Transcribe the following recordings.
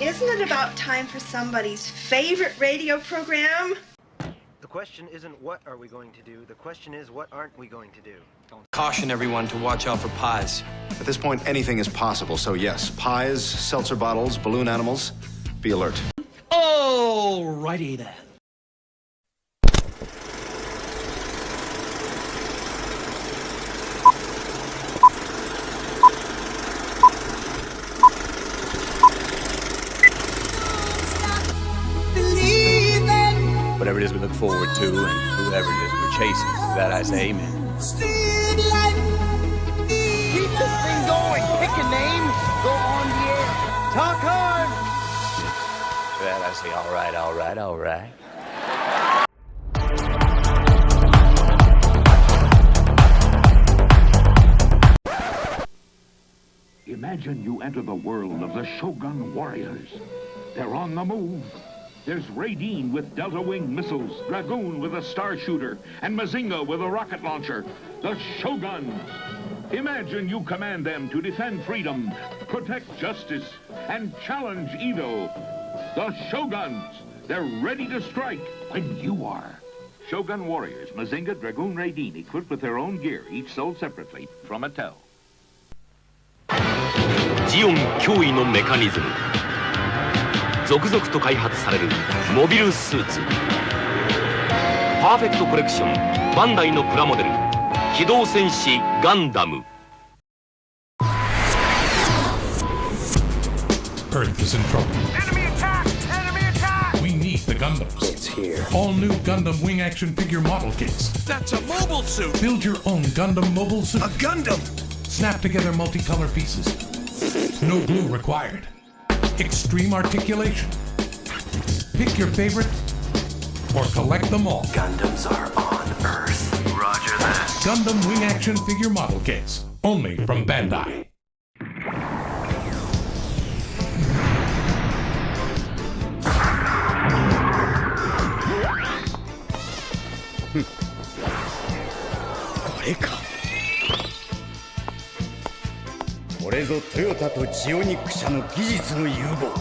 Isn't it about time for somebody's favorite radio program? The question isn't what are we going to do, the question is what aren't we going to do. Caution everyone to watch out for pies. At this point, anything is possible, so yes, pies, seltzer bottles, balloon animals, be alert. Alrighty then. Whatever it is we look forward to and whoever it is we're chasing, to that I say amen. Keep this thing going. Pick a name. Go on the air. Talk hard. To that I say all right, all right, all right. Imagine you enter the world of the Shogun warriors. They're on the move. There's Raydeen with Delta Wing missiles, Dragoon with a star shooter, and Mazinga with a rocket launcher. The Shoguns. Imagine you command them to defend freedom, protect justice, and challenge evil. The Shoguns. They're ready to strike when you are. Shogun warriors, Mazinga, Dragoon, Raydeen, equipped with their own gear, each sold separately from Mattel. Zeon 脅威のメカニズム。続々と開発されるモビルスーツ。パーフェクトコレクションバンダイのプラモデル機動戦士ガンダム。Earth is in trouble. Enemy attack! Enemy attack! We need the Gundams. It's here. All new Gundam wing action figure model kits. That's a mobile suit. Build your own Gundam mobile suit. A Gundam. Snap together multicolor pieces. No glue required. Extreme articulation. Pick your favorite or collect them all. Gundams are on Earth. Roger that. Gundam wing action figure model kits. Only from Bandai. Mecha. これぞトヨタとジオニック社の技術の融合。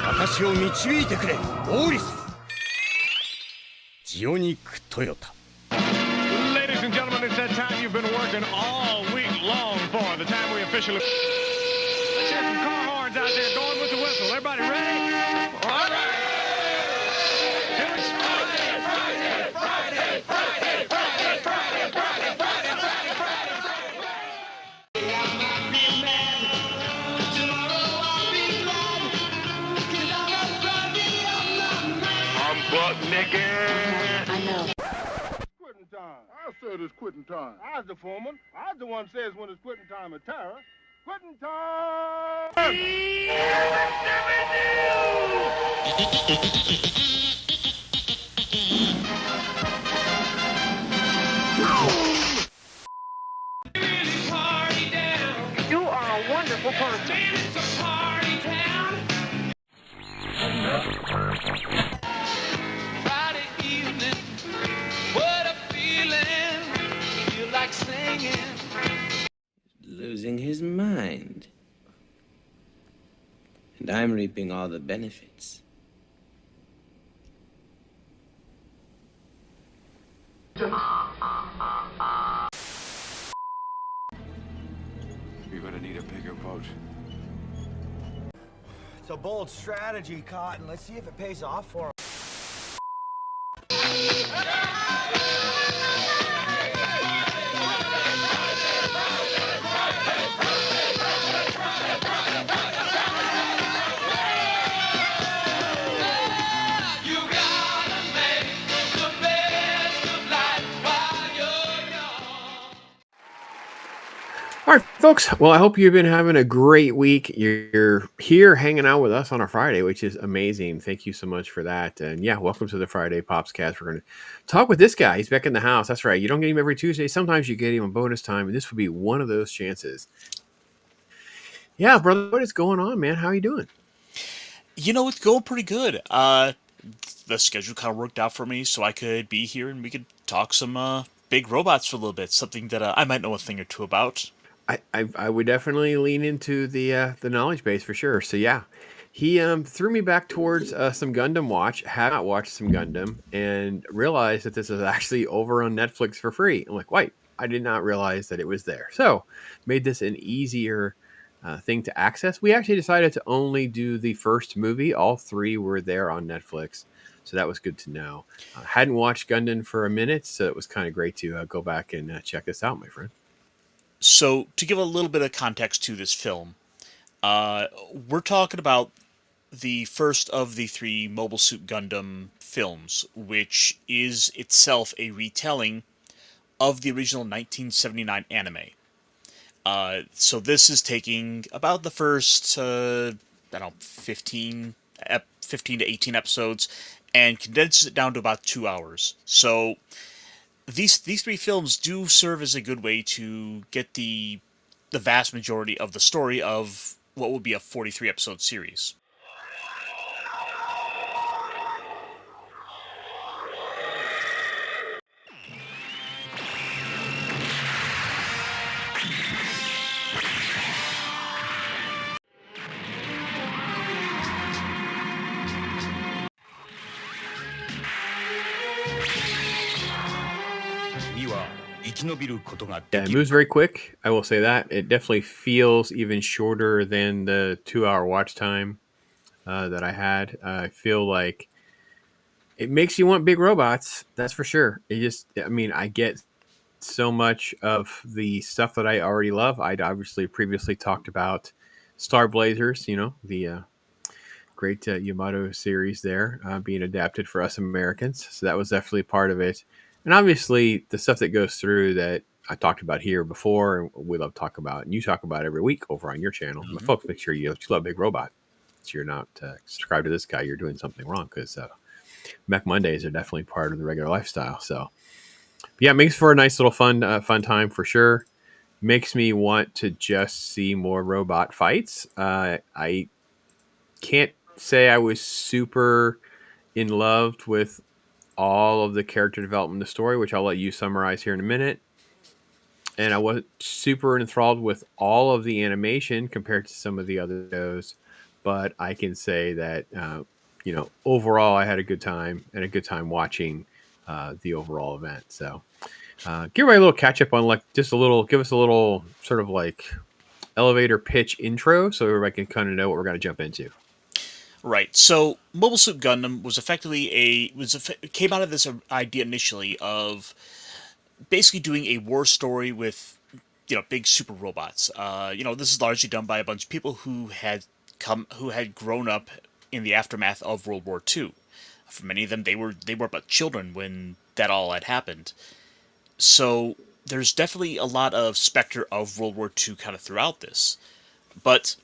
私を導いてくれ、オーリス。ジオニックトヨタ。Ladies and gentlemen, it's that time you've been working all week long for. The time we officially... Let's hear some car horns out there going with the whistle. Everybody ready? All right. It's Friday, Friday, Friday, Friday, Friday, Friday, Friday, Friday, Friday, Friday, Friday. I might be mad. Tomorrow I'll be glad. 'Cause I'm a Friday on my mind. I'm butt naked. I know. Quitting time. I said it's quitting time. I was the foreman. I was the one says when it's quitting time at Terra. Quitting time! You are a wonderful person. It's a party town. Friday evening, what a feeling. Feel like singing. Losing his mind. And I'm reaping all the benefits. You're gonna need a bigger boat. It's a bold strategy, Cotton. Let's see if it pays off for him. All right, folks. Well, I hope you've been having a great week. You're here hanging out with us on a Friday, which is amazing. Thank you so much for that. And yeah, welcome to the Friday Popscast. We're going to talk with this guy. He's back in the house. That's right. You don't get him every Tuesday. Sometimes you get him on bonus time, and this would be one of those chances. Yeah, brother, what is going on, man? How are you doing? It's going pretty good. The schedule kind of worked out for me, so I could be here and we could talk some big robots for a little bit. Something that I might know a thing or two about. I would definitely lean into the knowledge base for sure. So yeah, he threw me back towards some Gundam watch. Had not watched some Gundam and realized that this is actually over on Netflix for free. I'm like, wait, I did not realize that it was there. So made this an easier thing to access. We actually decided to only do the first movie. All three were there on Netflix. So that was good to know. Hadn't watched Gundam for a minute, so it was kind of great to go back and check this out, my friend. So, to give a little bit of context to this film, we're talking about the first of the three Mobile Suit Gundam films, which is itself a retelling of the original 1979 anime. So this is taking about the first, 15 to 18 episodes and condenses it down to about 2 hours. So these three films do serve as a good way to get the vast majority of the story of what would be a 43 episode series. Yeah, it moves very quick. I will say that. It definitely feels even shorter than the 2 hour watch time that I had. I feel like it makes you want big robots. That's for sure. I get so much of the stuff that I already love. I'd obviously previously talked about Star Blazers, the great Yamato series there being adapted for us Americans. So that was definitely part of it. And obviously, the stuff that goes through that I talked about here before, and we love to talk about, and you talk about every week over on your channel. Mm-hmm. Folks, make sure you love Big Robot. So you're not subscribed to this guy, you're doing something wrong, because Mech Mondays are definitely part of the regular lifestyle. So, yeah, it makes for a nice little fun time for sure. Makes me want to just see more robot fights. I can't say I was super in love with all of the character development of the story, which I'll let you summarize here in a minute. And I wasn't super enthralled with all of the animation compared to some of the other shows, but I can say that overall I had a good time and a good time watching the overall event. So give everybody a little catch up on give us a little sort of like elevator pitch intro so everybody can kind of know what we're going to jump into. Right. So, Mobile Suit Gundam was effectively came out of this idea initially of basically doing a war story with big super robots. This is largely done by a bunch of people who had grown up in the aftermath of World War II. For many of them, they were but children when that all had happened. So there's definitely a lot of specter of World War II kind of throughout this, but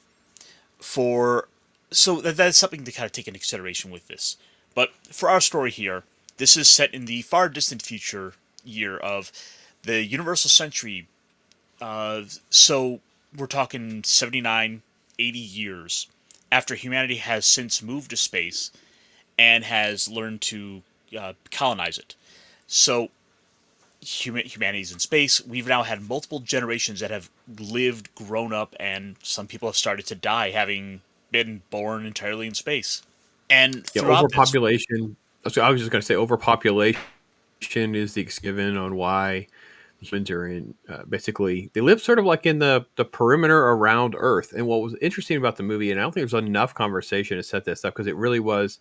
that's something to kind of take into consideration with this. But for our story here, this is set in the far distant future year of the Universal Century. So we're talking 79, 80 years after humanity has since moved to space and has learned to colonize it. So humanity's in space. We've now had multiple generations that have lived, grown up, and some people have started to die having been born entirely in space. And overpopulation. So I was just going to say overpopulation is the given on why humans are in. Basically, they live sort of like in the perimeter around Earth. And what was interesting about the movie, and I don't think there was enough conversation to set this up because it really was.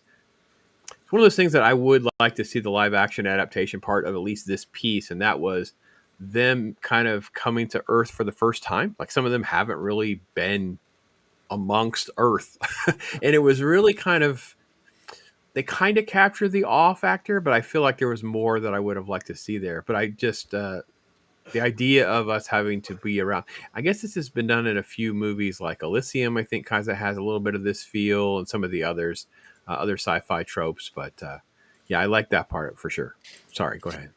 It's one of those things that I would like to see the live action adaptation part of at least this piece, and that was them kind of coming to Earth for the first time. Like some of them haven't really been amongst Earth. And it was really they kind of captured the awe factor, but I feel like there was more that I would have liked to see there. But I just, the idea of us having to be around, I guess this has been done in a few movies like Elysium, I think kind of has a little bit of this feel, and some of the others, other sci-fi tropes. But yeah, I like that part for sure. Sorry, go ahead.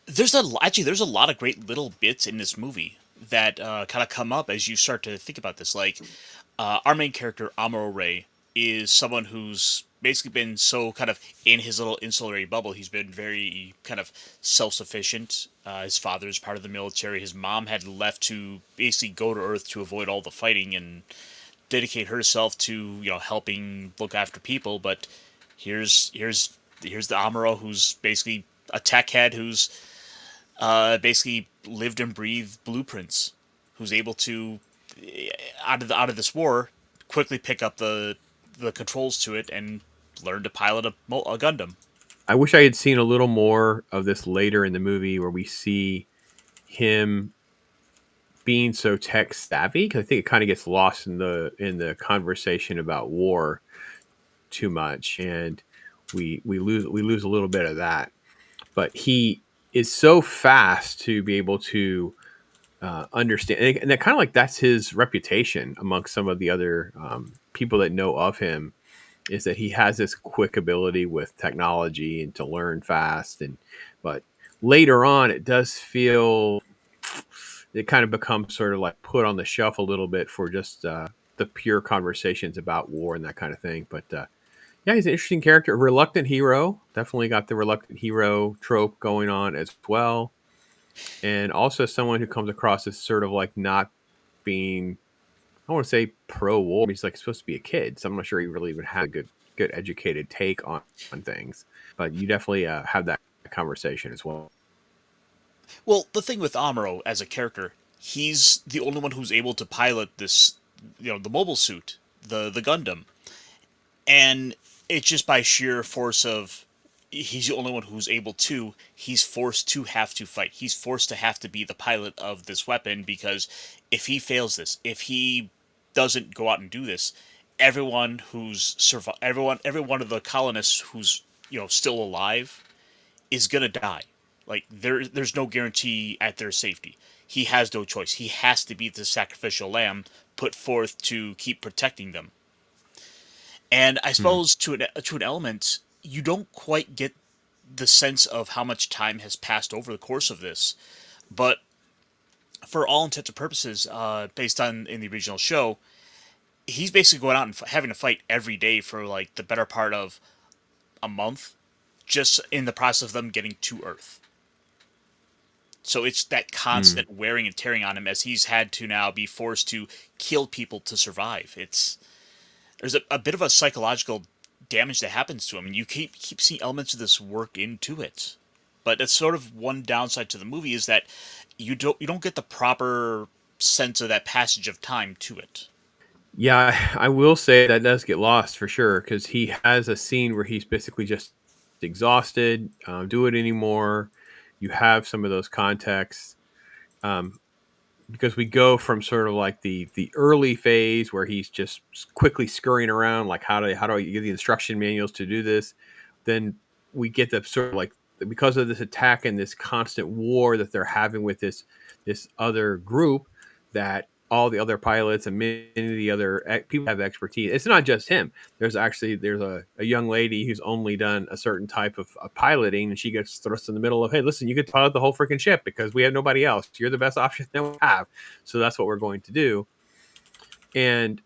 There's a lot of great little bits in this movie that kind of come up as you start to think about this. Like our main character, Amuro Ray, is someone who's basically been so kind of in his little insular bubble. He's been very kind of self-sufficient. His father is part of the military. His mom had left to basically go to Earth to avoid all the fighting and dedicate herself to helping look after people. But here's the Amuro, who's basically a tech head who's basically lived and breathed blueprints, who's able to out of this war quickly pick up the controls to it and learn to pilot a Gundam. I wish I had seen a little more of this later in the movie, where we see him being so tech savvy, because I think it kind of gets lost in the conversation about war too much, and we lose a little bit of that. But he is so fast to be able to understand, and that kind of like that's his reputation amongst some of the other people that know of him, is that he has this quick ability with technology and to learn fast. But later on, it does feel it kind of becomes sort of like put on the shelf a little bit for just the pure conversations about war and that kind of thing. But yeah, he's an interesting character. Reluctant hero. Definitely got the reluctant hero trope going on as well. And also someone who comes across as sort of like not being, I want to say pro-war. He's like supposed to be a kid, so I'm not sure he really even had a good educated take on things. But you definitely have that conversation as well. Well, the thing with Amuro as a character, he's the only one who's able to pilot this, the mobile suit, the Gundam. And it's just by sheer force of he's the only one who's able to, he's forced to have to fight. He's forced to have to be the pilot of this weapon, because if he fails this, if he doesn't go out and do this, everyone who's every one of the colonists who's still alive is gonna die. Like there's no guarantee at their safety. He has no choice. He has to be the sacrificial lamb put forth to keep protecting them. And I suppose to an element, you don't quite get the sense of how much time has passed over the course of this, but for all intents and purposes, based on in the original show, he's basically going out and having to fight every day for like the better part of a month, just in the process of them getting to Earth. So it's that constant wearing and tearing on him, as he's had to now be forced to kill people to survive. There's a bit of a psychological damage that happens to him, and you keep seeing elements of this work into it. But that's sort of one downside to the movie, is that you don't get the proper sense of that passage of time to it. Yeah, I will say that does get lost for sure, because he has a scene where he's basically just exhausted, do it anymore. You have some of those contexts, because we go from sort of like the early phase where he's just quickly scurrying around, like how do I get the instruction manuals to do this? Then we get the sort of like, because of this attack and this constant war that they're having with this other group, that all the other pilots and many of the other people have expertise. It's not just him. There's a young lady who's only done a certain type of piloting, and she gets thrust in the middle of, hey, listen, you could pilot the whole freaking ship because we have nobody else. You're the best option that we have. So that's what we're going to do. And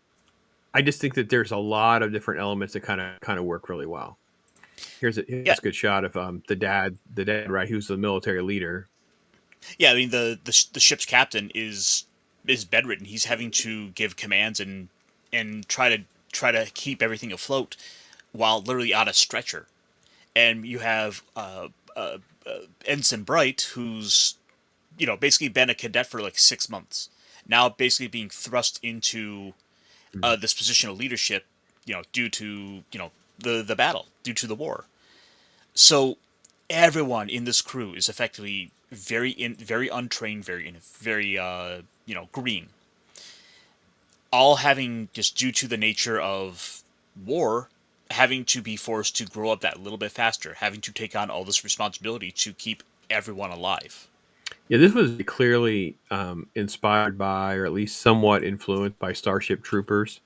I just think that there's a lot of different elements that kind of work really well. Here's a good shot of the dad, right? Who's the military leader. Yeah, I mean the ship's captain is bedridden. He's having to give commands and try to keep everything afloat while literally on a stretcher. And you have Ensign Bright, who's basically been a cadet for like 6 months, now basically being thrust into this position of leadership, due to the battle, due to the war. So everyone in this crew is effectively very untrained, very green. All having, just due to the nature of war, having to be forced to grow up that little bit faster, having to take on all this responsibility to keep everyone alive. Yeah, this was clearly inspired by, or at least somewhat influenced by, Starship Troopers.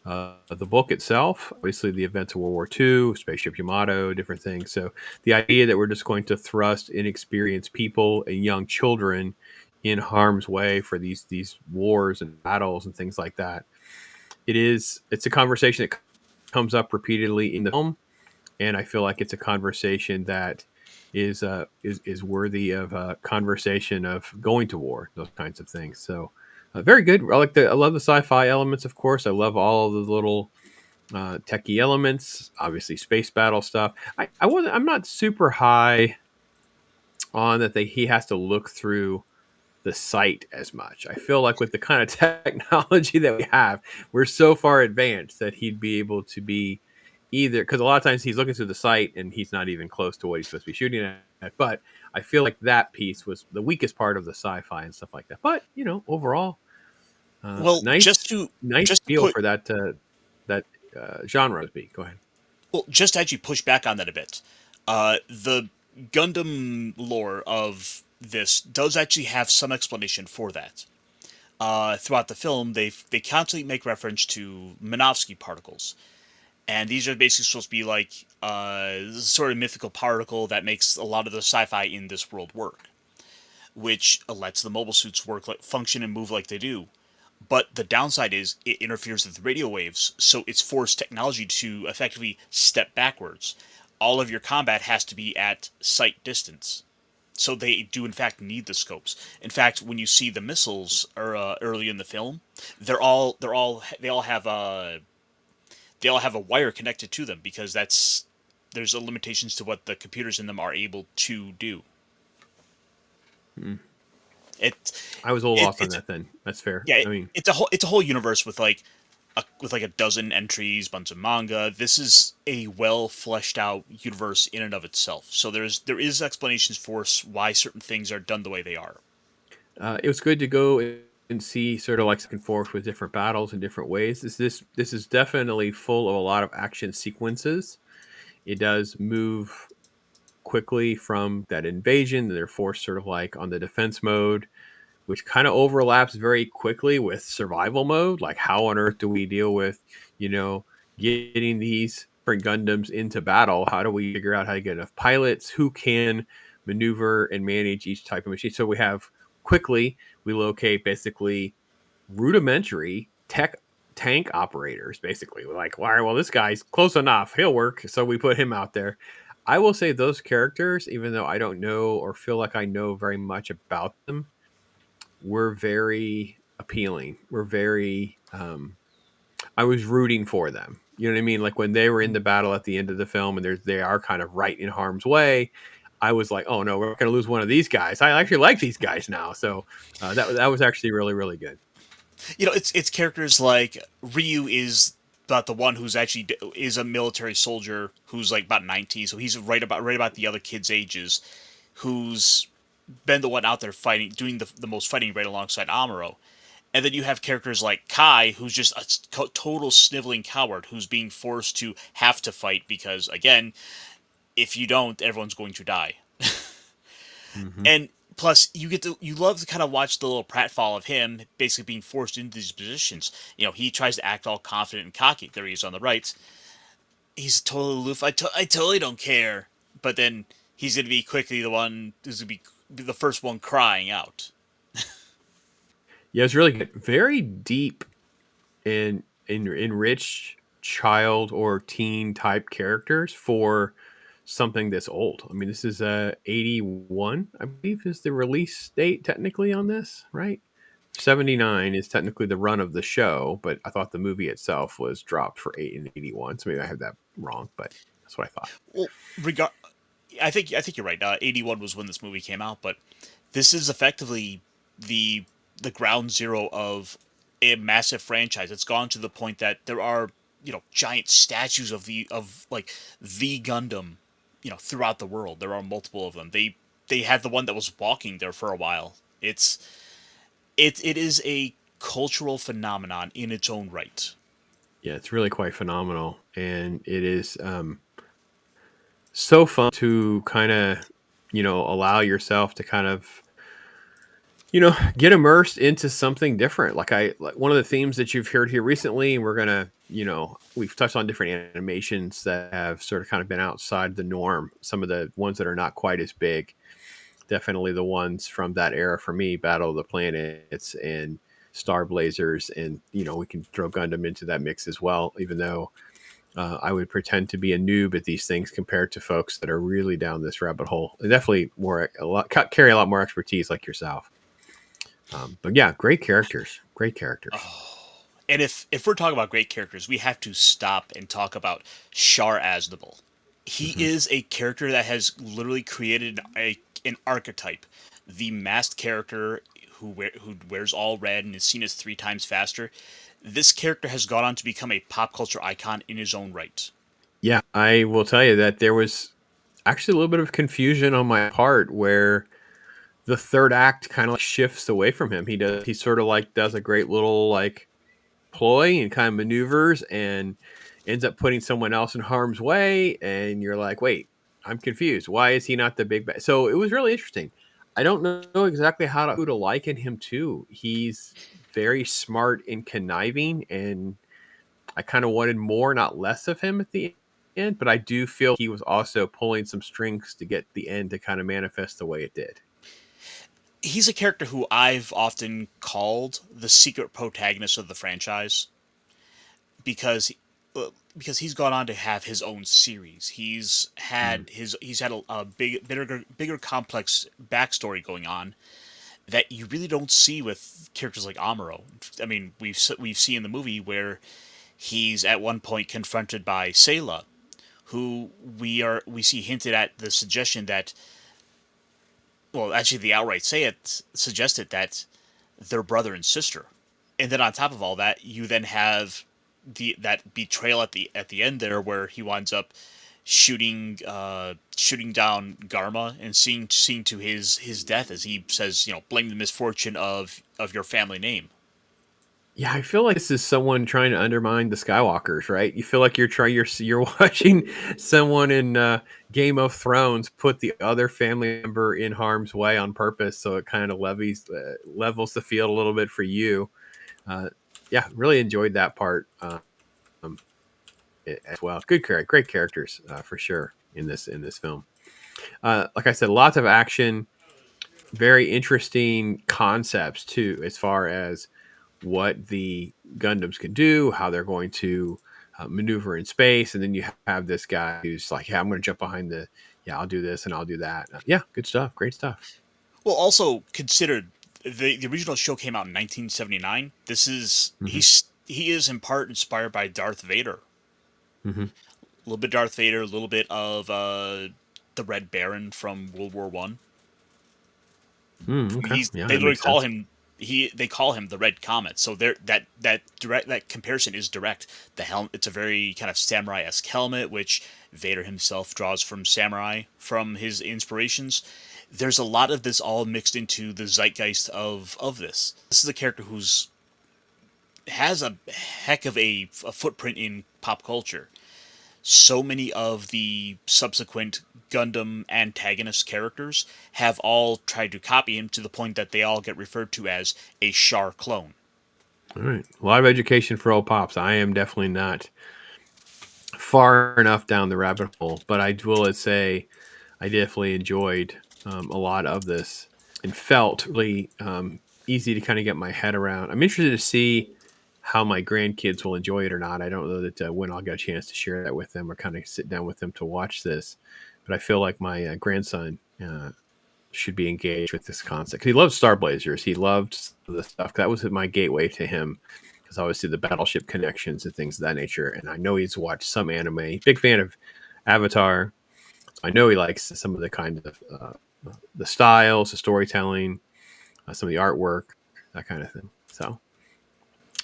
The book itself, obviously the events of World War II, Spaceship Yamato, different things. So the idea that we're just going to thrust inexperienced people and young children in harm's way for these wars and battles and things like that. It's a conversation that comes up repeatedly in the film, and I feel like it's a conversation that is worthy of a conversation of going to war, those kinds of things. So very good. I love the sci-fi elements, of course. I love all of the little techie elements, obviously space battle stuff. I'm not super high on that he has to look through the sight as much. I feel like with the kind of technology that we have, we're so far advanced that he'd be able to be either, because a lot of times he's looking through the sight and he's not even close to what he's supposed to be shooting at. But I feel like that piece was the weakest part of the sci-fi and stuff like that. But overall, well, nice feel put, for that genre. Go ahead. Well, just to actually push back on that a bit, the Gundam lore of this does actually have some explanation for that. Throughout the film, they constantly make reference to Minovsky particles, and these are basically supposed to be like sort of mythical particle that makes a lot of the sci-fi in this world work, which lets the mobile suits function and move like they do. But the downside is it interferes with radio waves, so it's forced technology to effectively step backwards. All of your combat has to be at sight distance. So they do in fact need the scopes. In fact, when you see the missiles early in the film, they all have a wire connected to them because there's limitations to what the computers in them are able to do. I was a little off on that then. That's fair. Yeah, I mean, it's a whole universe with like a dozen entries, bunch of manga. This is a well fleshed out universe in and of itself. So there is explanations for why certain things are done the way they are. It was good to go and see sort of like back and forth with different battles in different ways. This is definitely full of a lot of action sequences. It does move quickly from that invasion. They're forced sort of like on the defense mode, which kind of overlaps very quickly with survival mode. Like, how on earth do we deal with, getting these different Gundams into battle? How do we figure out how to get enough pilots? Who can maneuver and manage each type of machine? So we locate basically rudimentary tank operators. Basically, we're like, all right, well, this guy's close enough. He'll work. So we put him out there. I will say those characters, even though I don't know or feel like I know very much about them, were very appealing. Were very, I was rooting for them. You know what I mean? Like when they were in the battle at the end of the film and they are kind of right in harm's way, I was like, oh no, we're going to lose one of these guys. I actually like these guys now. So that was actually really, really good. It's characters like Ryu is about the one who's actually is a military soldier who's like about 19, so he's right about the other kids' ages, who's been the one out there fighting, doing the most fighting right alongside Amuro. And then you have characters like Kai, who's just a total sniveling coward who's being forced to have to fight because, again, if you don't, everyone's going to die. Mm-hmm. And plus, you love to kind of watch the little pratfall of him basically being forced into these positions. He tries to act all confident and cocky. There he is on the right. He's totally aloof. I totally don't care. But then he's going to be quickly the one who's going to be the first one crying out. Yeah, it's really good. Very deep and enriched child or teen type characters for something this old. I mean, this is 81, I believe, is the release date technically on this, right? 79 is technically the run of the show, but I thought the movie itself was dropped for 81. So maybe I have that wrong, but that's what I thought. Well, I think you're right. 81 was when this movie came out, but this is effectively the ground zero of a massive franchise. It's gone to the point that there are giant statues of the Gundam throughout the world. There are multiple of them. They had the one that was walking there for a while. It is a cultural phenomenon in its own right. Yeah, it's really quite phenomenal, and it is so fun to kind of allow yourself to kind of get immersed into something different. Like one of the themes that you've heard here recently, and we're gonna, we've touched on different animations that have sort of kind of been outside the norm. Some of the ones that are not quite as big, definitely the ones from that era for me, Battle of the Planets and Star Blazers, and we can throw Gundam into that mix as well. Even though I would pretend to be a noob at these things compared to folks that are really down this rabbit hole. Definitely carry a lot more expertise like yourself. But yeah, great characters. Great characters. And if we're talking about great characters, we have to stop and talk about Shar Aznable. He is a character that has literally created an archetype. The masked character who wears all red and is seen as 3 times faster. This character has gone on to become a pop culture icon in his own right. Yeah, I will tell you that there was actually a little bit of confusion on my part where the third act kind of like shifts away from him. He sort of like does a great little like ploy and kind of maneuvers and ends up putting someone else in harm's way. And you're like, wait, I'm confused. Why is he not the big bad? So it was really interesting. I don't know exactly who to liken him to. He's very smart and conniving, and I kind of wanted more, not less of him at the end, but I do feel he was also pulling some strings to get the end to kind of manifest the way it did. He's a character who I've often called the secret protagonist of the franchise because he's gone on to have his own series. He's had a bigger complex backstory going on that you really don't see with characters like Amuro. I mean, we've seen in the movie where he's at one point confronted by Sayla, who we see hinted at the suggestion that, well, actually the outright suggested that they're brother and sister. And then on top of all that, you then have that betrayal at the end there, where he winds up shooting down Garma and seeing to his death, as he says, blame the misfortune of your family name. Yeah, I feel like this is someone trying to undermine the Skywalkers, right? You feel like you're watching someone in Game of Thrones put the other family member in harm's way on purpose, so it kind of levels the field a little bit for you. Yeah, really enjoyed that part as well. Great characters for sure in this film. Like I said, lots of action, very interesting concepts too, as far as what the Gundams can do, how they're going to maneuver in space, and then you have this guy who's like, "Yeah, I'm going to jump behind I'll do this and I'll do that." Yeah, good stuff, great stuff. Well, also considered the original show came out in 1979. This is he is in part inspired by Darth Vader. Mm-hmm. A little bit Darth Vader, a little bit of the Red Baron from World War One. Okay. They literally call him. They call him the Red Comet. So that comparison is direct. The helmet, it's a very kind of samurai-esque helmet, which Vader himself draws from samurai from his inspirations. There's a lot of this all mixed into the zeitgeist of this. This is a character who's has a heck of a footprint in pop culture. So many of the subsequent Gundam antagonist characters have all tried to copy him, to the point that they all get referred to as a Char clone. All right. A lot of education for old pops. I am definitely not far enough down the rabbit hole, but I will say I definitely enjoyed a lot of this and felt really easy to kind of get my head around. I'm interested to see how my grandkids will enjoy it or not. I don't know that when I'll get a chance to share that with them or kind of sit down with them to watch this, but I feel like my grandson should be engaged with this concept. He loves Star Blazers. He loved the stuff. That was my gateway to him, because I always see the battleship connections and things of that nature. And I know he's watched some anime. Big fan of Avatar. I know he likes some of the kind of the styles, the storytelling, some of the artwork, that kind of thing. So,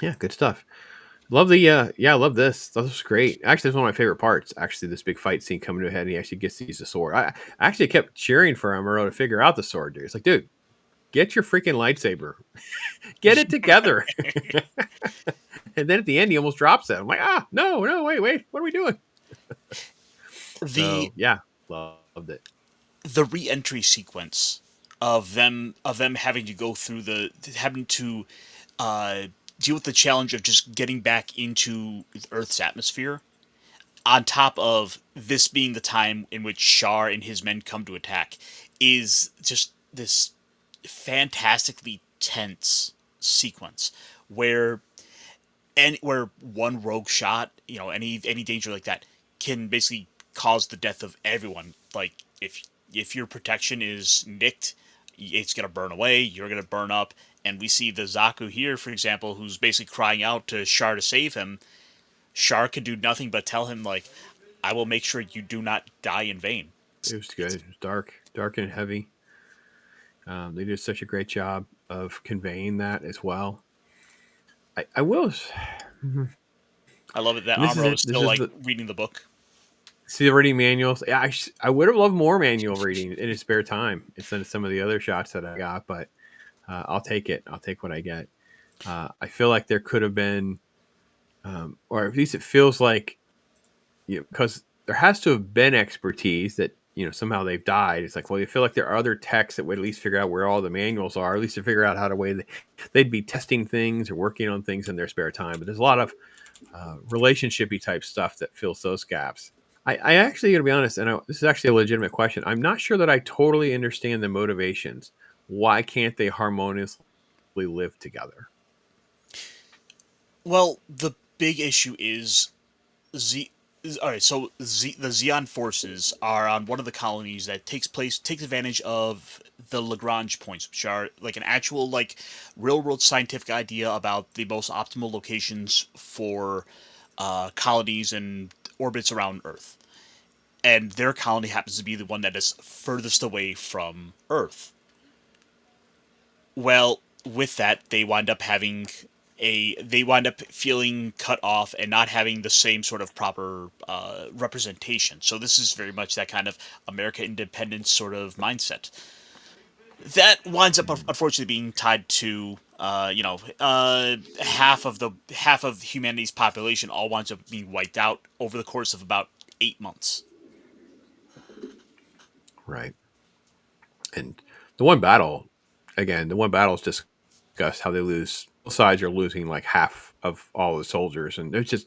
yeah, good stuff. Love I love this. This was great. Actually, it's one of my favorite parts. Actually, this big fight scene coming to a head, and he actually gets to use the sword. I actually kept cheering for Amuro to figure out the sword, dude. It's like, dude, get your freaking lightsaber. Get it together. And then at the end, he almost drops it. I'm like, no, wait. What are we doing? Loved it. The re-entry sequence of them having to go through having to deal with the challenge of just getting back into Earth's atmosphere, on top of this being the time in which Char and his men come to attack, is just this fantastically tense sequence where and where one rogue shot, any danger like that can basically cause the death of everyone. Like if your protection is nicked, it's gonna burn away. You're gonna burn up. And we see the Zaku here, for example, who's basically crying out to Char to save him. Char could do nothing but tell him, like, I will make sure you do not die in vain. It was good. It was dark and heavy. They did such a great job of conveying that as well. I will. I love it that This is Amuro it. is This still is like the reading the book. see the reading manuals. Yeah, I would have loved more manual reading in his spare time instead of some of the other shots that I got, but I'll take it. I'll take what I get. I feel like there could have been, or at least it feels like, because there has to have been expertise that somehow they've died. It's like, well, you feel like there are other techs that would at least figure out where all the manuals are, at least to figure out how they'd be testing things or working on things in their spare time. But there's a lot of relationshipy type stuff that fills those gaps. I actually, to be honest, and this is actually a legitimate question. I'm not sure that I totally understand the motivations. Why can't they harmoniously live together? Well, the big issue is all right, so the Zeon forces are on one of the colonies that takes advantage of the Lagrange points, which are like an actual real world scientific idea about the most optimal locations for colonies and orbits around Earth. And their colony happens to be the one that is furthest away from Earth. Well, with that, they wind up feeling cut off and not having the same sort of proper representation. So this is very much that kind of America independence sort of mindset. That winds up unfortunately being tied to half of humanity's population all winds up being wiped out over the course of about 8 months. Right. And the one battle is discussed how they lose. Both sides are losing like half of all the soldiers, and there's just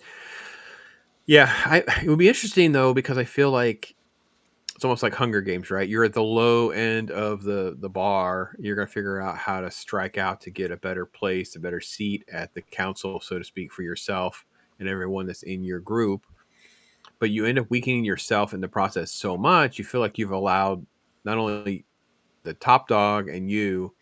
it would be interesting though, because I feel like it's almost like Hunger Games, right? You're at the low end of the bar. You're going to figure out how to strike out to get a better place, a better seat at the council, so to speak, for yourself and everyone that's in your group. But you end up weakening yourself in the process so much, you feel like you've allowed not only the top dog and you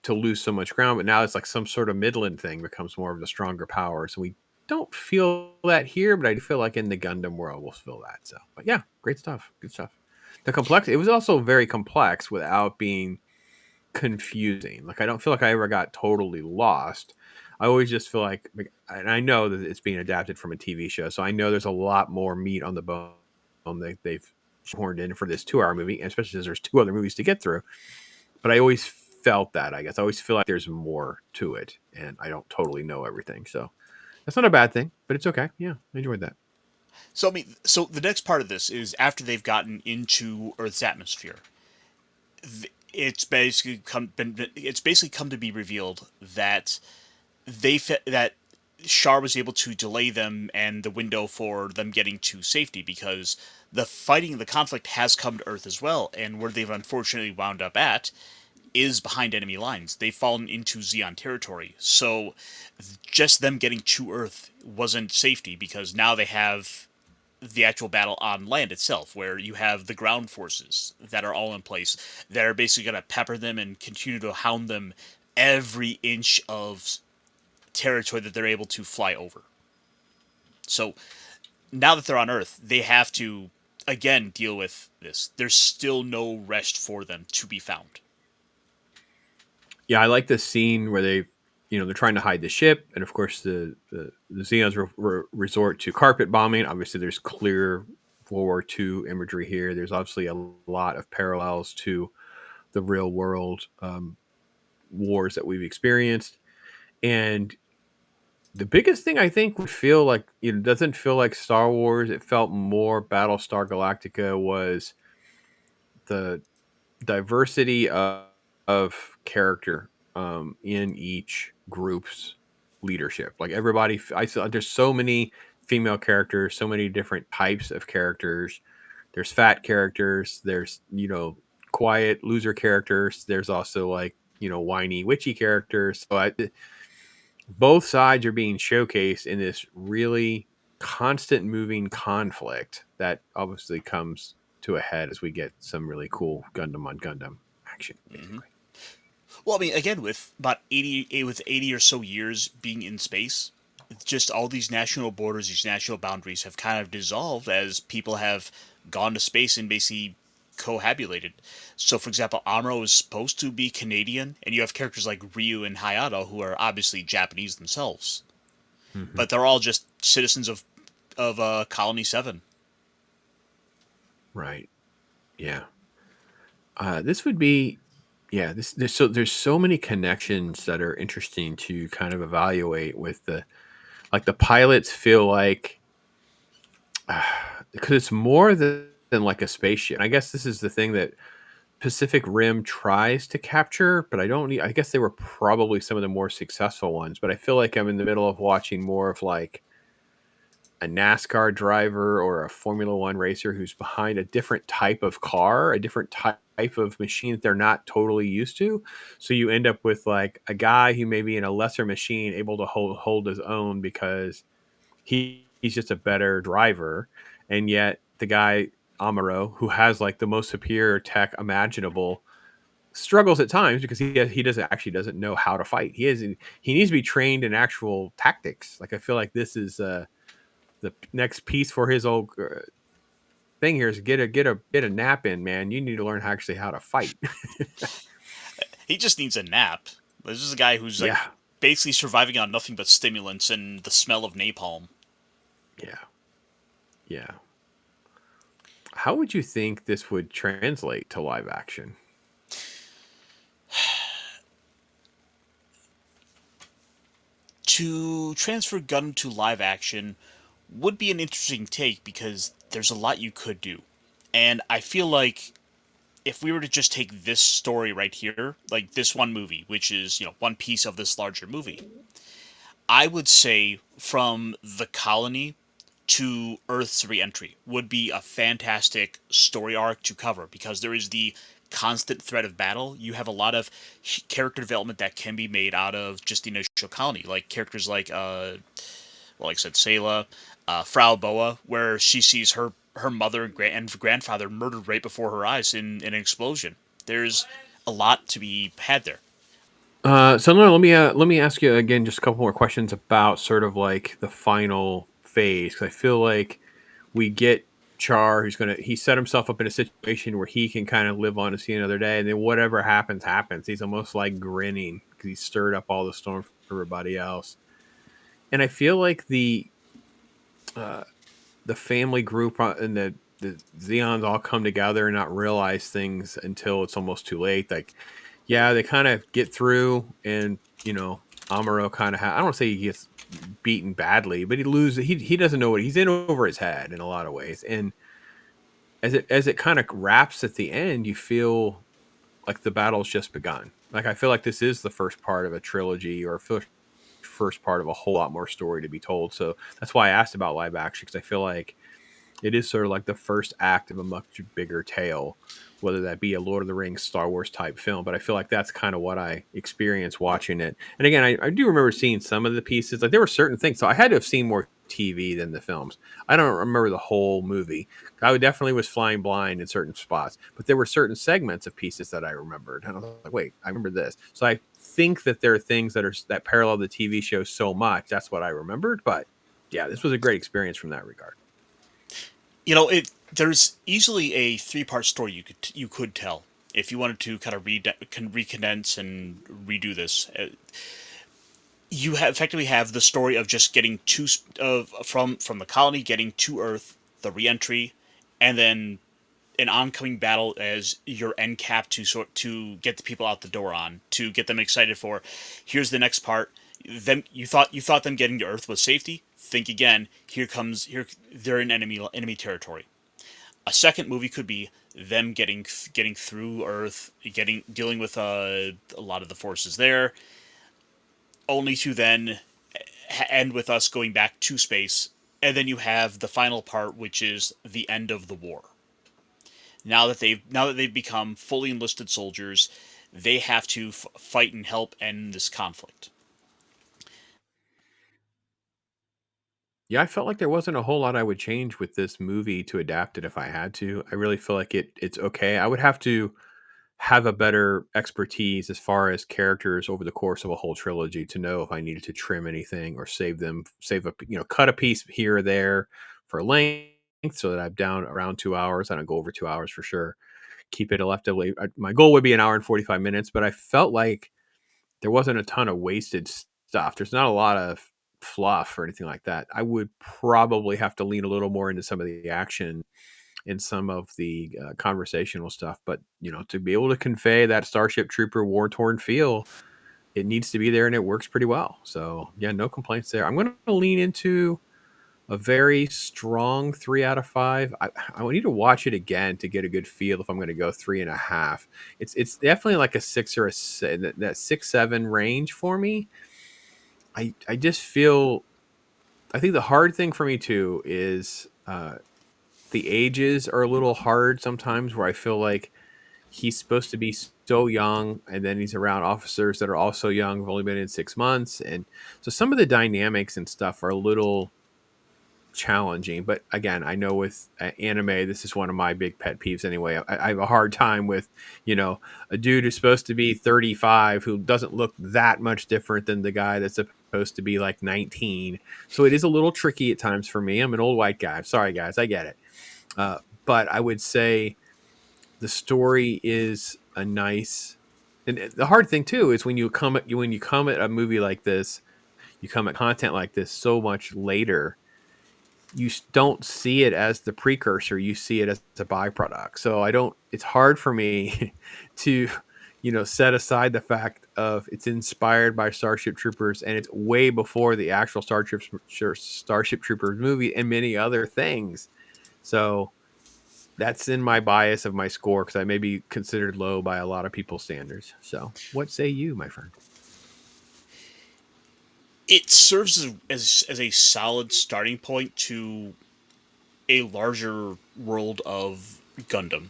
to lose so much ground, but now it's like some sort of Midland thing becomes more of the stronger power. So we don't feel that here, but I do feel like in the Gundam world we'll feel that. So, but yeah, great stuff, good stuff. The complex, it was also very complex without being confusing. Like I don't feel like I ever got totally lost. I always just feel like, and I know that it's being adapted from a TV show, so I know there's a lot more meat on the bone that they've horned in for this 2-hour movie, especially as there's 2 other movies to get through. But I always felt that, I guess. I always feel like there's more to it, and I don't totally know everything. So that's not a bad thing, but it's okay. Yeah, I enjoyed that. So so the next part of this is after they've gotten into Earth's atmosphere. It's basically come to be revealed that that Char was able to delay them and the window for them getting to safety, because the conflict has come to Earth as well, and where they've unfortunately wound up at is behind enemy lines. They've fallen into Zeon territory, so just them getting to Earth wasn't safety, because now they have the actual battle on land itself, where you have the ground forces that are all in place that are basically going to pepper them and continue to hound them every inch of territory that they're able to fly over. So now that they're on Earth, they have to again deal with this. There's still no rest for them to be found. Yeah, I like this scene where they're trying to hide the ship, and of course the Zeons resort to carpet bombing. Obviously, there's clear World War II imagery here. There's obviously a lot of parallels to the real world wars that we've experienced, and the biggest thing I think would feel like it doesn't feel like Star Wars. It felt more Battlestar Galactica, was the diversity of character in each group's leadership. Like everybody, I saw there's so many female characters, so many different types of characters. There's fat characters. There's quiet loser characters. There's also whiny witchy characters. So both sides are being showcased in this really constant moving conflict that obviously comes to a head as we get some really cool Gundam on Gundam action, basically. Well, I mean, again, with about 80 or so years being in space, just all these national borders, these national boundaries have kind of dissolved as people have gone to space and basically cohabulated. So, for example, Amuro is supposed to be Canadian, and you have characters like Ryu and Hayato who are obviously Japanese themselves, but they're all just citizens of Colony 7. Right. Yeah. This would be, yeah. There's so many connections that are interesting to kind of evaluate with the pilots feel like because it's more than like a spaceship. I guess this is the thing that Pacific Rim tries to capture, but I guess they were probably some of the more successful ones. But I feel like I'm in the middle of watching more of like a NASCAR driver or a Formula One racer who's behind a different type of car, a different type of machine that they're not totally used to. So you end up with like a guy who may be in a lesser machine able to hold his own because he's just a better driver. And yet the guy Amuro, who has like the most superior tech imaginable, struggles at times because he doesn't know how to fight. He needs to be trained in actual tactics. Like I feel like this is the next piece for his old thing here is get a nap in, man. You need to learn actually how to fight. He just needs a nap. This is a guy who's like basically surviving on nothing but stimulants and the smell of napalm. Yeah. How would you think this would translate to live action? To transfer Gundam to live action would be an interesting take because there's a lot you could do. And I feel like if we were to just take this story right here, like this one movie, which is, one piece of this larger movie, I would say from the colony to Earth's re-entry would be a fantastic story arc to cover because there is the constant threat of battle. You have a lot of character development that can be made out of just the initial colony, like characters like, like I said, Sayla, Frau Boa, where she sees her mother and grandfather murdered right before her eyes in an explosion. There's a lot to be had there. So no, let me ask you again just a couple more questions about sort of like the final phase because I feel like we get Char he set himself up in a situation where he can kind of live on to see another day, and then whatever happens. He's almost like grinning because he stirred up all the storm for everybody else, and I feel like the family group and the Zeons all come together and not realize things until it's almost too late. Like, yeah, they kind of get through, and Amuro kind of I don't want to say he gets beaten badly, but he loses. He doesn't know what he's in over his head in a lot of ways. And as it kind of wraps at the end, you feel like the battle's just begun. Like I feel like this is the first part of a trilogy or first part of a whole lot more story to be told. So that's why I asked about live action because I feel like it is sort of like the first act of a much bigger tale, whether that be a Lord of the Rings, Star Wars type film. But I feel like that's kind of what I experienced watching it. And again, I do remember seeing some of the pieces. Like there were certain things. So I had to have seen more TV than the films. I don't remember the whole movie. I definitely was flying blind in certain spots. But there were certain segments of pieces that I remembered. And I was like, wait, I remember this. So I think that there are things that parallel the TV show so much. That's what I remembered. But yeah, this was a great experience from that regard. There's easily a 3-part story you could tell if you wanted to kind of recondense and redo this. You effectively have the story of just getting from the colony, getting to Earth, the reentry, and then an oncoming battle as your end cap to get the people out the door on, to get them excited for. Here's the next part. Then you thought them getting to Earth was safety. Think again. They're in enemy territory. A second movie could be them getting through Earth, dealing with a lot of the forces there, only to then end with us going back to space, and then you have the final part, which is the end of the war. Now that they've become fully enlisted soldiers, they have to fight and help end this conflict. Yeah, I felt like there wasn't a whole lot I would change with this movie to adapt it if I had to. I really feel like it's okay. I would have to have a better expertise as far as characters over the course of a whole trilogy to know if I needed to trim anything or save a cut a piece here or there for length so that I'm down around 2 hours. I don't go over 2 hours for sure. Keep it electively. My goal would be an hour and 45 minutes, but I felt like there wasn't a ton of wasted stuff. There's not a lot of fluff or anything like that. I would probably have to lean a little more into some of the action and some of the conversational stuff. But to be able to convey that Starship Trooper war torn feel, it needs to be there, and it works pretty well. So yeah, no complaints there. I'm going to lean into a very strong 3 out of 5. I need to watch it again to get a good feel if I'm going to go 3.5. It's definitely like a 6 or that 6-7 range for me. I just feel, I think the hard thing for me too is the ages are a little hard sometimes, where I feel like he's supposed to be so young, and then he's around officers that are also young, have only been in 6 months, and so some of the dynamics and stuff are a little challenging. But again, I know with anime, this is one of my big pet peeves anyway. I have a hard time with a dude who's supposed to be 35 who doesn't look that much different than the guy that's supposed to be like 19. So it is a little tricky at times for me. I'm an old white guy. Sorry guys, I get it. But I would say the story is a nice, and the hard thing too is when you come at a movie like this, you come at content like this so much later, you don't see it as the precursor, you see it as a byproduct. So it's hard for me to set aside the fact of it's inspired by Starship Troopers, and it's way before the actual Starship Troopers movie and many other things. So that's in my bias of my score, because I may be considered low by a lot of people's standards. So what say you, my friend? It serves as a solid starting point to a larger world of Gundam.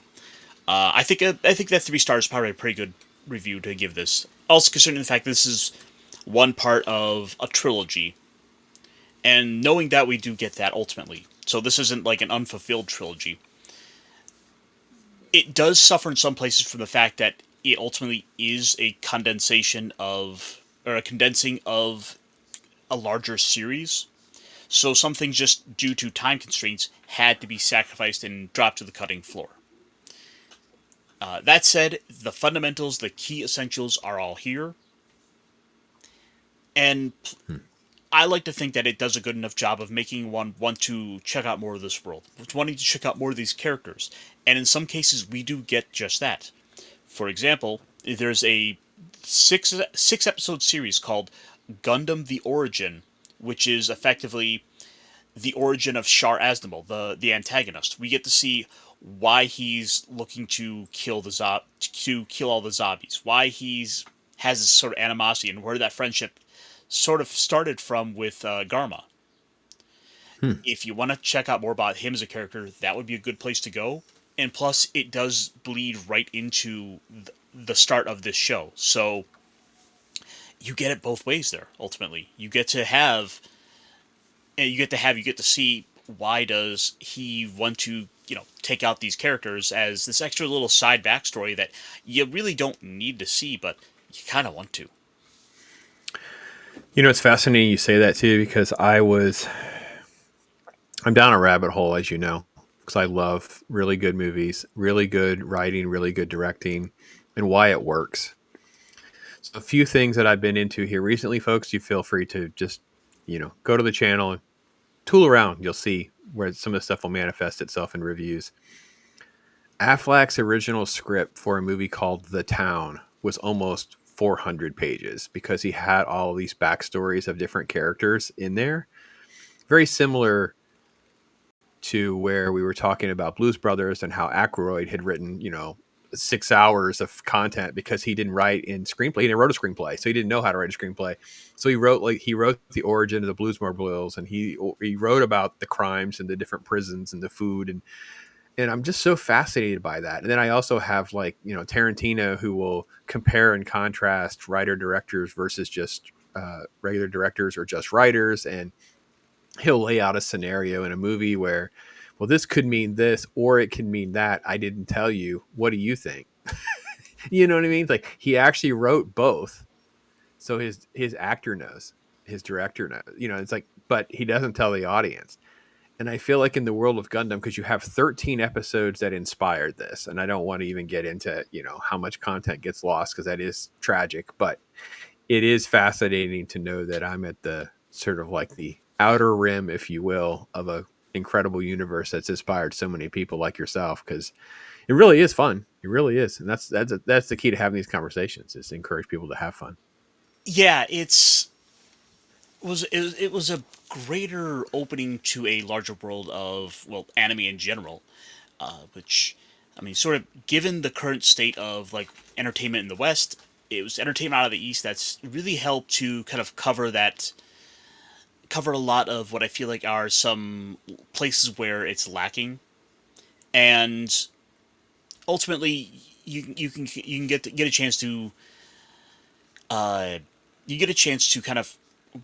I think that 3 stars is probably a pretty good review to give this. Also considering the fact this is one part of a trilogy, and knowing that we do get that ultimately. So this isn't like an unfulfilled trilogy. It does suffer in some places from the fact that it ultimately is a condensing of a larger series. So some things, just due to time constraints, had to be sacrificed and dropped to the cutting floor. That said, the fundamentals, the key essentials are all here. And I like to think that it does a good enough job of making one want to check out more of this world, wanting to check out more of these characters. And in some cases, we do get just that. For example, there's a six episode series called Gundam the Origin, which is effectively the origin of Char Aznable, the antagonist. We get to see why he's looking to kill all the zombies, why he's has this sort of animosity, and where that friendship sort of started from with Garma. If you want to check out more about him as a character, that would be a good place to go. And plus, it does bleed right into the start of this show. So you get it both ways there, ultimately. You get to see why does he want to, take out these characters as this extra little side backstory that you really don't need to see, but you kind of want to. It's fascinating you say that too, because I'm down a rabbit hole, as you know, because I love really good movies, really good writing, really good directing, and why it works. So a few things that I've been into here recently, folks, you feel free to just, go to the channel and tool around. You'll see where some of the stuff will manifest itself in reviews. Affleck's original script for a movie called The Town was almost 400 pages because he had all these backstories of different characters in there. Very similar to where we were talking about Blues Brothers and how Aykroyd had written, 6 hours of content because he didn't write in screenplay. He didn't write a screenplay, so he didn't know how to write a screenplay. So he wrote the origin of the Blues Brothers, and he wrote about the crimes and the different prisons and the food, and I'm just so fascinated by that. And then I also have Tarantino, who will compare and contrast writer directors versus just regular directors or just writers, and he'll lay out a scenario in a movie where, well, this could mean this or it can mean that. I didn't tell you. What do you think? You know what I mean? Like he actually wrote both, so his actor knows, his director knows. You know, it's like, but he doesn't tell the audience. And I feel like in the world of Gundam, because you have 13 episodes that inspired this, and I don't want to even get into, you know, how much content gets lost because that is tragic, but it is fascinating to know that I'm at the sort of like the outer rim, if you will, of a incredible universe that's inspired so many people like yourself, because it really is fun. It really is. And that's the key to having these conversations, is to encourage people to have fun. Yeah, it was a greater opening to a larger world of, well, anime in general, which, I mean, sort of given the current state of like entertainment in the West, it was entertainment out of the East that's really helped to kind of cover a lot of what I feel like are some places where it's lacking, and ultimately you can get a chance to kind of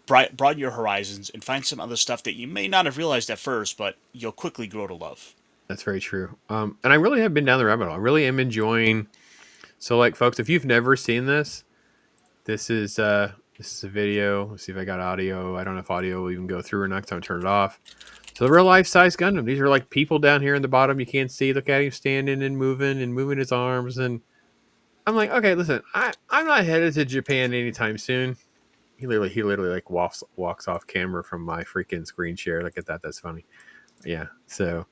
broaden your horizons and find some other stuff that you may not have realized at first, but you'll quickly grow to love. That's very true. And I really have been down the rabbit hole. I really am enjoying. So, like, folks, if you've never seen this, this is a video. Let's see if I got audio. I don't know if audio will even go through or not, because I'm turn it off. So the real life size Gundam. These are like people down here in the bottom. You can't see. Look at him standing and moving his arms. And I'm like, okay, listen, I'm not headed to Japan anytime soon. He literally like walks off camera from my freaking screen share. Look at that. That's funny. Yeah. So,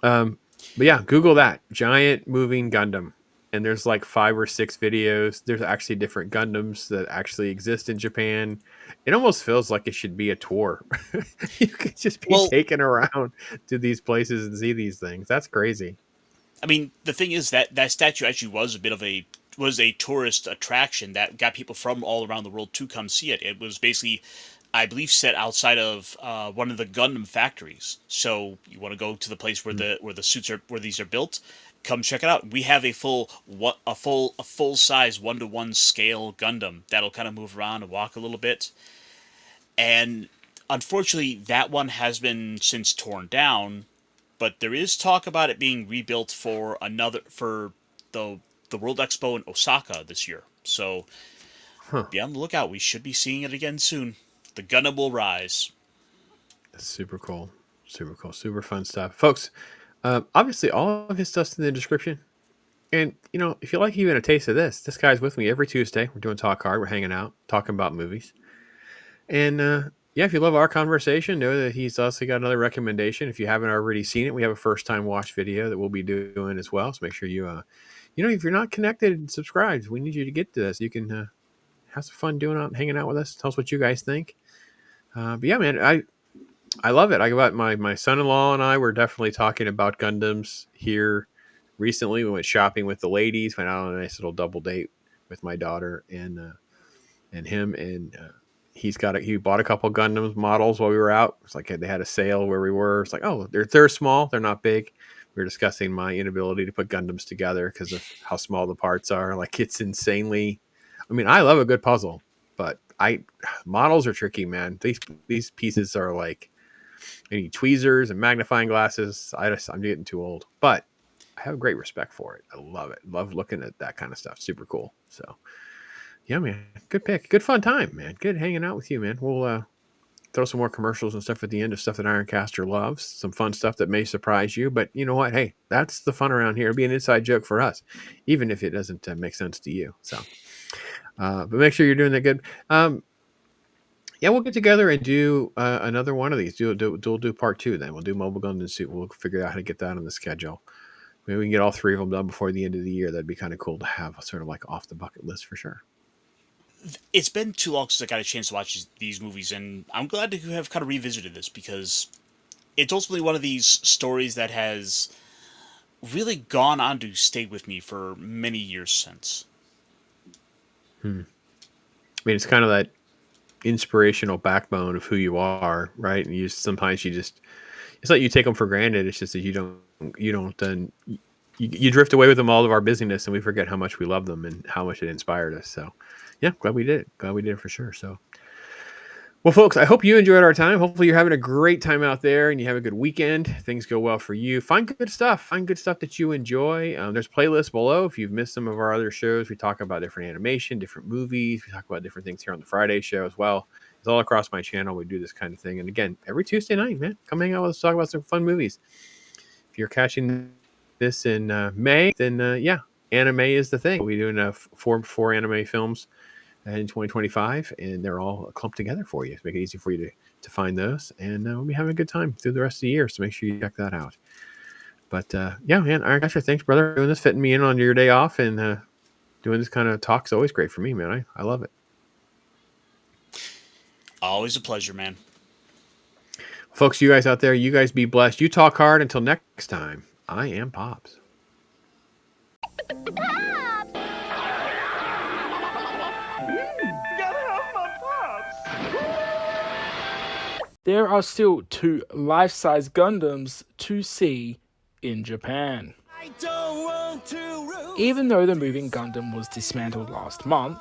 but yeah, Google that giant moving Gundam. And there's like 5 or 6 videos. There's actually different Gundams that actually exist in Japan. It almost feels like it should be a tour. You could just be taken around to these places and see these things. That's crazy. I mean, the thing is that statue actually was a tourist attraction that got people from all around the world to come see it. It was basically, I believe, set outside of one of the Gundam factories. So you want to go to the place where the suits where these are built, come check it out. We have a full size 1-to-1 scale Gundam that'll kind of move around and walk a little bit. And unfortunately, that one has been since torn down, but there is talk about it being rebuilt for the World Expo in Osaka this year. So be on the lookout. We should be seeing it again soon. The Gundam will rise. That's super cool. Super cool. Super fun stuff. Folks, obviously all of his stuff's in the description. And, you know, if you like even a taste of this guy's with me every Tuesday. We're doing Talk Hard. We're hanging out, talking about movies. And, yeah, if you love our conversation, know that he's also got another recommendation. If you haven't already seen it, we have a first-time watch video that we'll be doing as well. So make sure you, you know, if you're not connected and subscribed, we need you to get to this. You can have some fun hanging out with us. Tell us what you guys think. But yeah, man, I love it. I got my son-in-law and I were definitely talking about Gundams here recently. We went shopping with the ladies, went out on a nice little double date with my daughter and him, and he bought a couple Gundams models while we were out. It's like they had a sale where we were. It's like, oh, they're small, they're not big. We were discussing my inability to put Gundams together because of how small the parts are. Like, it's insanely. I mean, I love a good puzzle, but models are tricky, man. These pieces are like, I need tweezers and magnifying glasses. I'm getting too old, but I have great respect for it. I love it. Love looking at that kind of stuff. Super cool. So yeah, man, good pick. Good fun time, man. Good hanging out with you, man. We'll throw some more commercials and stuff at the end of stuff that Ironcaster loves. Some fun stuff that may surprise you, but you know what? Hey, that's the fun around here. It'll be an inside joke for us, even if it doesn't make sense to you. So, but make sure you're doing that good. Yeah, we'll get together and do another one of these. We'll do part 2 then. We'll do Mobile Gundam Suit. We'll figure out how to get that on the schedule. Maybe we can get all 3 of them done before the end of the year. That'd be kind of cool to have sort of like off the bucket list for sure. It's been too long since I got a chance to watch these movies, and I'm glad to have kind of revisited this because it's ultimately one of these stories that has really gone on to stay with me for many years since. I mean, it's kind of that inspirational backbone of who you are, right? And it's like you take them for granted. It's just that you don't you drift away with them all of our busyness, and we forget how much we love them and how much it inspired us. So yeah, glad we did it for sure. So Well, folks, I hope you enjoyed our time. Hopefully you're having a great time out there and you have a good weekend. Things go well for you. Find good stuff. Find good stuff that you enjoy. There's playlists below. If you've missed some of our other shows, we talk about different animation, different movies. We talk about different things here on the Friday show as well. It's all across my channel. We do this kind of thing. And again, every Tuesday night, man, come hang out with us, talk about some fun movies. If you're catching this in May, then anime is the thing. We're doing four anime films in 2025, and they're all clumped together for you to make it easy for you to find those. And we'll be having a good time through the rest of the year, so make sure you check that out. But yeah, man, Ironcaster, thanks, brother, for doing this, fitting me in on your day off, and doing this kind of talk's always great for me, man. I love it. Always a pleasure, man. Folks, you guys out there, you guys be blessed. You talk hard. Until next time, I am Pops. There are still 2 life-size Gundams to see in Japan. Even though the moving Gundam was dismantled last month,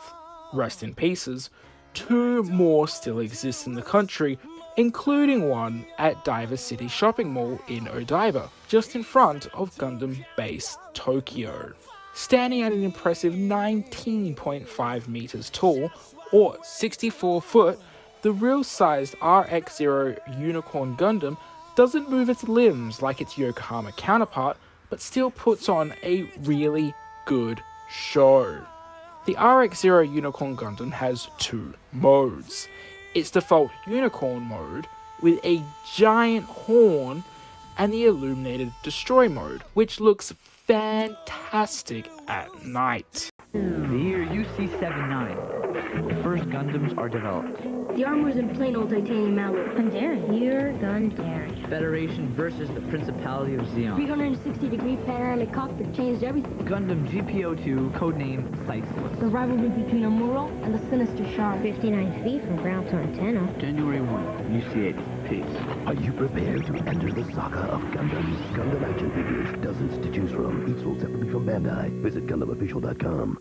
rest in pieces, 2 more still exist in the country, including one at Diver City Shopping Mall in Odaiba, just in front of Gundam Base Tokyo. Standing at an impressive 19.5 meters tall, or 64 foot, the real-sized RX-0 Unicorn Gundam doesn't move its limbs like its Yokohama counterpart, but still puts on a really good show. The RX-0 Unicorn Gundam has 2 modes. Its default Unicorn mode, with a giant horn, and the Illuminated Destroy mode, which looks fantastic at night. The year UC-79, the first Gundams are developed. The armor's in plain old titanium alloy. Gundam. You're Gundam. Federation versus the Principality of Zeon. 360-degree panoramic cockpit changed everything. Gundam GPO2, codename Sightless. The rivalry between Amuro and the sinister Shard. 59 feet from ground to antenna. January 1, UC-80. Peace. Are you prepared to enter the saga of Gundams? Gundam action figures, dozens to choose from. Each sold separately from Bandai. Visit GundamOfficial.com.